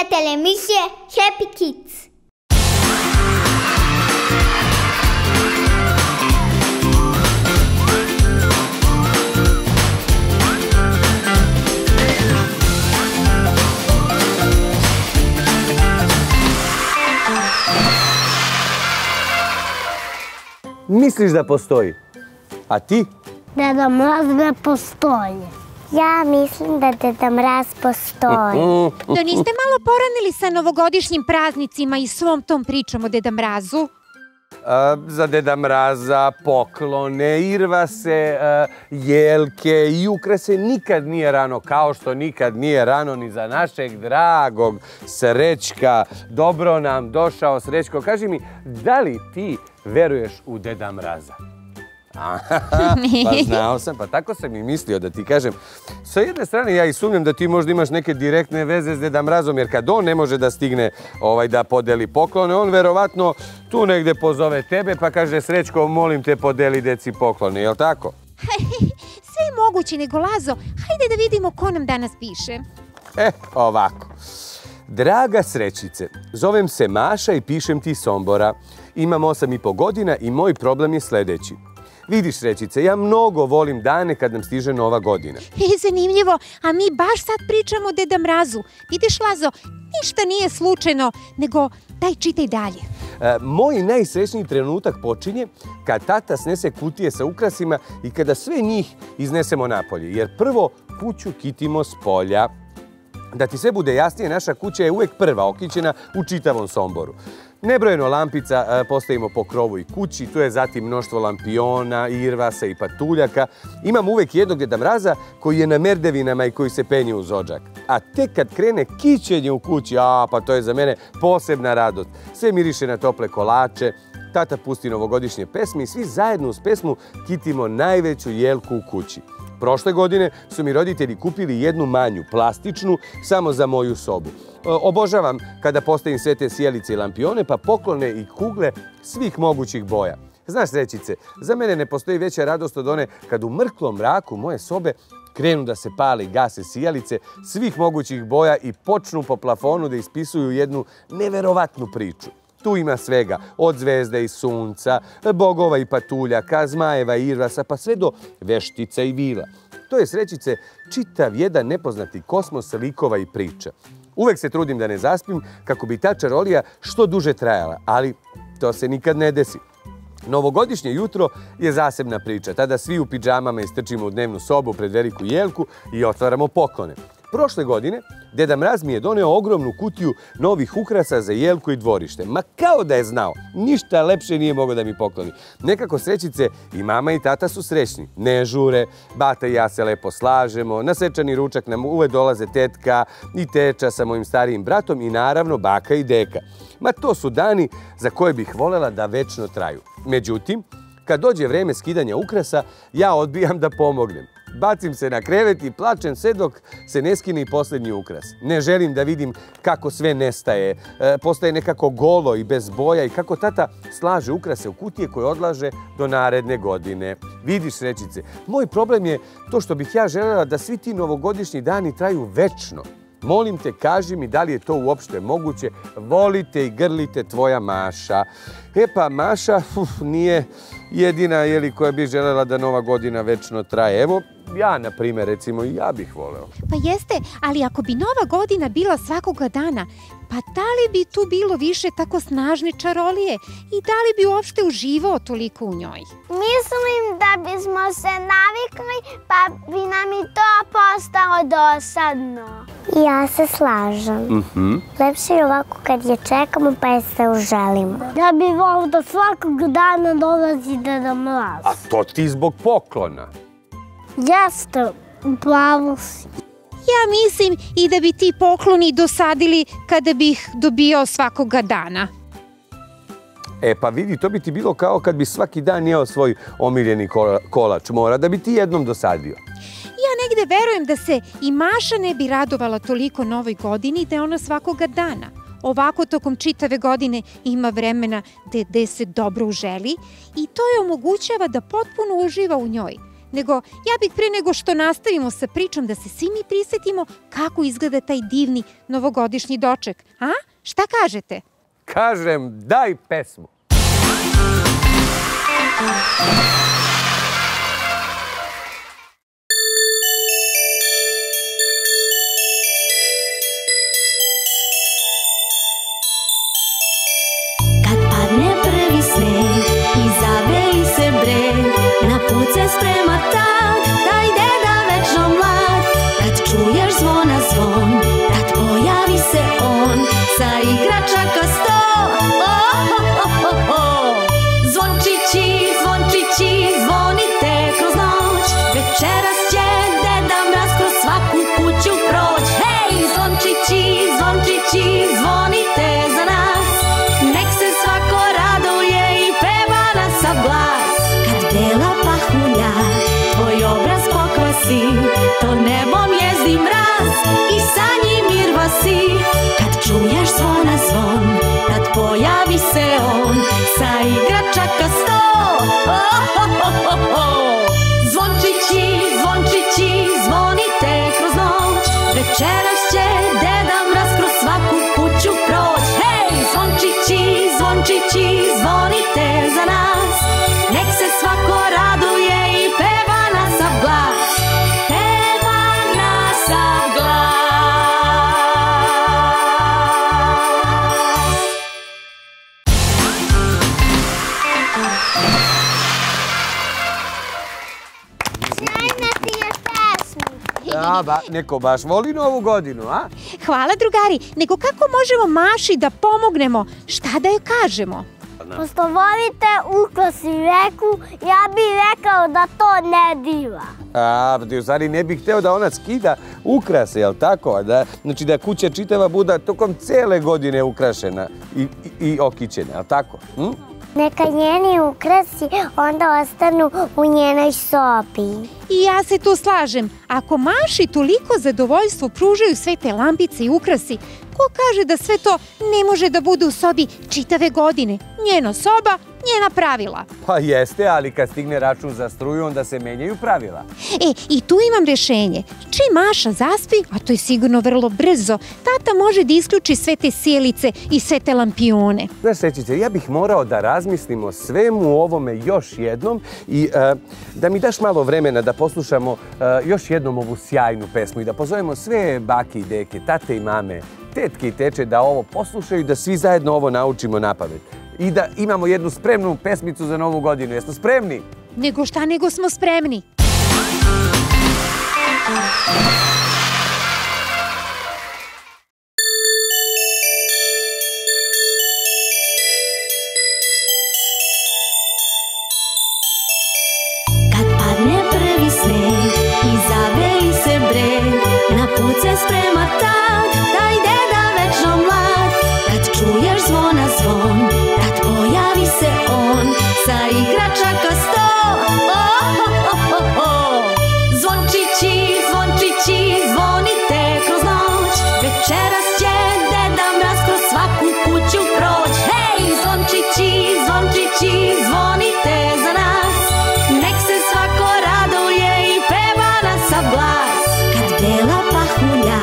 gledatelj emisije Happy Kids. Misliš da postoji? A ti? Deda Mraz ne postoji. Ja mislim da Deda Mraz postoji. Da niste malo poranili sa novogodišnjim praznicima i svom tom pričom o Deda Mrazu? Za Deda Mraza, poklone, irvase, jelke i ukrase nikad nije rano, kao što nikad nije rano ni za našeg dragog Srećka. Dobro nam došao, Srećko. Kaži mi, da li ti veruješ u Deda Mraza? Pa znao sam, pa tako sam i mislio da ti kažem. Sa jedne strane ja i sumnjam da ti možda imaš neke direktne veze s Deda Mrazom, jer kad on ne može da stigne da podeli poklone, on verovatno tu negde pozove tebe pa kaže: Srećko, molim te, podeli deci poklone, jel tako? Sve je moguće, nego Lazo, hajde da vidimo ko nam danas piše. Ovako. Draga Srećice, zovem se Maša i pišem ti iz Sombora. Imam 8,5 godina i moj problem je sledeći. Vidiš, Srećice, ja mnogo volim dane kad nam stiže nova godina. Zanimljivo, a mi baš sad pričamo o Deda Mrazu. Vidiš, Lazo, ništa nije slučajno, nego daj čitaj dalje. Moj najsrećniji trenutak počinje kad tata snese kutije sa ukrasima i kada sve njih iznesemo napolje, jer prvo kuću kitimo s polja. Da ti sve bude jasnije, naša kuća je uvek prva okićena u čitavom Somboru. Nebrojeno lampica postavimo po krovu i kući, tu je zatim mnoštvo lampiona, irvasa i patuljaka. Imam uvek jednog Deda Mraza koji je na merdevinama i koji se penje uz odžak. A tek kad krene kićenje u kući, pa to je za mene posebna radost. Sve miriše na tople kolače, tata pusti novogodišnje pesme i svi zajedno uz pesmu kitimo najveću jelku u kući. Prošle godine su mi roditelji kupili jednu manju, plastičnu, samo za moju sobu. Obožavam kada postavim sve te sjelice i lampione, pa poklone i kugle svih mogućih boja. Znaš, Srećice, za mene ne postoji veća radost od one kad u mrklom mraku moje sobe krenu da se pale i gase sijalice svih mogućih boja i počnu po plafonu da ispisuju jednu neverovatnu priču. Tu ima svega, od zvezde i sunca, bogova i patuljaka, zmajeva i irvasa, pa sve do veštica i vila. To je, Srećice, čitav jedan nepoznati kosmos likova i priča. Uvek se trudim da ne zaspim kako bi ta čarolija što duže trajala, ali to se nikad ne desi. Novogodišnje jutro je zasebna priča. Tada svi u pidžamama istrčimo u dnevnu sobu pred veliku jelku i otvaramo poklone. Prošle godine Deda Mraz mi je doneo ogromnu kutiju novih ukrasa za jelku i dvorište. Ma kao da je znao, ništa lepše nije mogao da mi pokloni. Nekako, Srećice, i mama i tata su srećni. Ne žure, bata i ja se lepo slažemo, na svečani ručak nam uvek dolaze tetka i teča sa mojim starijim bratom i naravno baka i deka. Ma to su dani za koje bih volela da večno traju. Međutim, kad dođe vreme skidanja ukrasa, ja odbijam da pomognem. Bacim se na krevet i plačem sve dok se ne skine i poslednji ukras. Ne želim da vidim kako sve nestaje, postaje nekako golo i bez boja i kako tata slaže ukrase u kutije koje odlaže do naredne godine. Vidiš, Srećice, moj problem je to što bih ja želela da svi ti novogodišnji dani traju večno. Molim te, kaži mi da li je to uopšte moguće. Volite i grlite, tvoja Maša. Pa Maša nije jedina koja bi želela da nova godina večno traje. Evo, ja, na primjer, recimo, i ja bih voleo. Pa jeste, ali ako bi nova godina bila svakoga dana, pa da li bi tu bilo više tako snažne čarolije i da li bi uopšte uživao toliko u njoj? Mislim da bismo se navikli, pa bi nam i to postalo dosadno. Ja se slažem. Lepše je ovako kad je čekamo pa je se uželimo. Ja bih volio da svakog dana dolazi Deda Mraz. A to ti zbog poklona. Jeste, upravo si. Ja mislim i da bi ti pokloni dosadili kada bih dobio svakoga dana. Pa vidi, to bi ti bilo kao kad bi svaki dan jeo svoj omiljeni kolač. Mora da bi ti jednom dosadio. Ja negde verujem da se i Maša ne bi radovala toliko novoj godini da je ona svakoga dana. Ovako tokom čitave godine ima vremena gde se dobro uželi i to je omogućava da potpuno uživa u njoj. nego ja bih pre nego što nastavimo sa pričom da se svi mi prisetimo kako izgleda taj divni novogodišnji doček. A? Šta kažete? Kažem, daj pesmu. Kad padne prvi sneg i zaveli se breg, na put se sprema tad, taj deda večno mlad. Kad čuješ zvona zvon, tad pojavi se on, sa igračaka 100. Zvončići, zvončići, zvonite kroz noć, večeras će deda mraz kroz svaku kuću proć. Hej, zvončići, zvončići, zvonite za nas, nek se svako raduje i peva na sav glas. Kad bela pahulja tvoj obraz pokvasi, to nebom jezdi mraz i sa njim mir vasi. Kad čuješ zvona zvon, tad pojavi se on, sa igračaka 100. Zvončići, zvončići, zvonite kroz noć, večeras će deda mraz kroz svaku kuću proć. Hej, zvončići, zvončići, zvonite za nas, nek se svako raduje i peva na sav glas. Peva na sav glas. Najmetije pesmu. Neko baš voli Novu godinu, a? Hvala, drugari, nego kako možemo Maši da pomognemo? Šta da joj kažemo? Pošto volite ukras i reku, ja bih rekao da to ne diva. U stvari ne bih hteo da ona skida ukrase, jel tako? Znači da kuća čitava bude tokom cele godine ukrašena i okićena, jel tako? Neka njeni ukrasi onda ostanu u njenoj sobi. I ja se tu slažem. Ako Maši toliko zadovoljstvo pružaju sve te lampice i ukrasi, ko kaže da sve to ne može da bude u sobi čitave godine? Njena soba, njena pravila. Pa jeste, ali kad stigne račun za struju, onda se menjaju pravila. I tu imam rešenje. Čim Maša zaspi, a to je sigurno vrlo brzo, tata može da isključi sve te sjelice i sve te lampione. Znaš, Sečice, ja bih morao da razmislim o svemu ovome još jednom i da mi daš malo vremena da poslušamo još jednom ovu sjajnu pesmu i da pozovemo sve bake i deke, tate i mame, tetke i teče da ovo poslušaju i da svi zajedno ovo naučimo napamet. I da imamo jednu spremnu pesmicu za Novu godinu. Jeste spremni? Nego šta nego smo spremni. Kad padne prvi sneg i zaveli se breg, na put se sprema tad, taj deda večno mlad. Kad čuješ zvona zvon, tad pojavi se on, sa igračaka 100. Zvončići, zvončići, zvonite kroz noć, večeras će deda mraz kroz svaku kuću proć. Hej, zvončići, zvončići, zvonite za nas, nek se svako raduje i peva na sav glas. Kad bela pahulja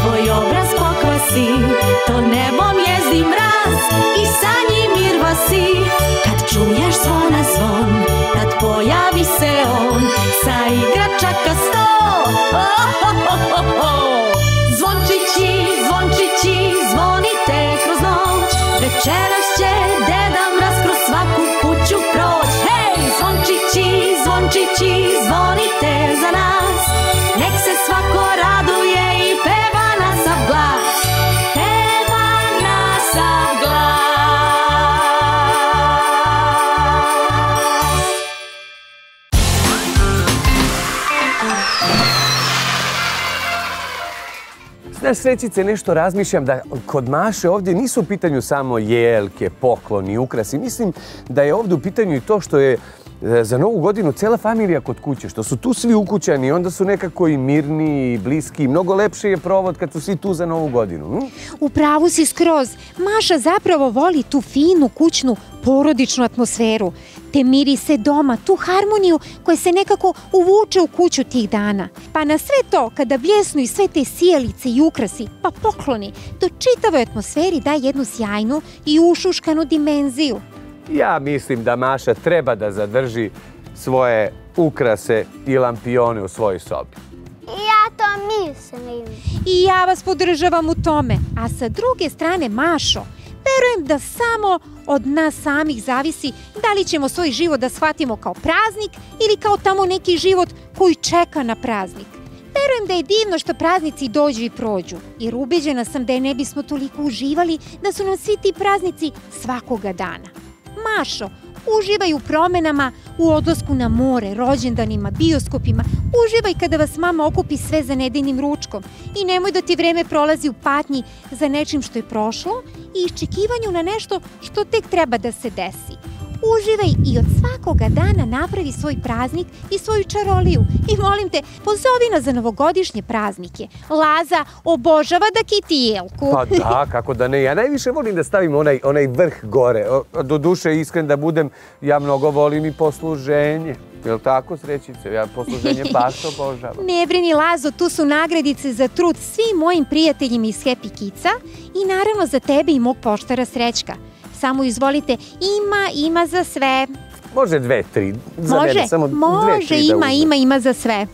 tvoj obraz pokvasi, to nebom jezdi mraz i sa njim mir vasi. Kad čuješ zvona zvon, tad pojavi se on, sa igračaka 100. Zvončići, zvončići, zvonite kroz noć, večeras će deda mraz kroz svaku kuću proć. Hej, zvončići, zvončići, zvonite za nas, nek se svako raduje i peva na sav glas. Peva na sav glas. Znaš, Srećice, nešto razmišljam da kod Maše ovdje nisu u pitanju samo jelke, pokloni, ukrasi. Mislim da je ovdje u pitanju i to što je za Novu godinu cela familija kod kuće, što su tu svi ukućani, onda su nekako i mirni i bliski. Mnogo lepše je provod kad su svi tu za Novu godinu. U pravu si skroz. Maša zapravo voli tu finu kućnu porodičnu atmosferu, te mirise doma, tu harmoniju koja se nekako uvuče u kuću tih dana. Pa na sve to, kada bljesnu i sve te sijalice i ukrasi, pa pokloni, to čitavoj atmosferi daje jednu sjajnu i ušuškanu dimenziju. Ja mislim da Maša treba da zadrži svoje ukrase i lampione u svojoj sobi. Ja to mislim. I ja vas podržavam u tome. A sa druge strane, Mašo, verujem da samo od nas samih zavisi da li ćemo svoj život da shvatimo kao praznik ili kao tamo neki život koji čeka na praznik. Verujem da je divno što praznici dođu i prođu, jer ubeđena sam da je ne bismo toliko uživali da su nam svi ti praznici svakoga dana. Mašo, uživaj u promenama, u odlasku na more, rođendanima, bioskopima. Uživaj kada vas mama okupi sve za nedeljnim ručkom i nemoj da ti vreme prolazi u patnji za nečim što je prošlo i iščekivanju na nešto što tek treba da se desi. Uživaj i od svakoga dana napravi svoj praznik i svoju čaroliju. I molim te, pozovi nas za novogodišnje praznike. Laza obožava da kiti jelku. Pa da, kako da ne. Ja najviše volim da stavim onaj vrh gore. Do duše, iskren da budem, ja mnogo volim i posluženje. Je li tako, srećice? Ja posluženje baš obožavam. Ne brini, Lazo, tu su nagradice za trud svim mojim prijateljima iz Happy Kidsa i naravno za tebe i mog poštara Srećka. Samo izvolite, ima za sve. Može 2, 3. Za mene samo 2, 3 da uzmem. Može, ima za sve.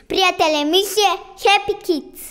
Prijatelj emisije Happy Kids.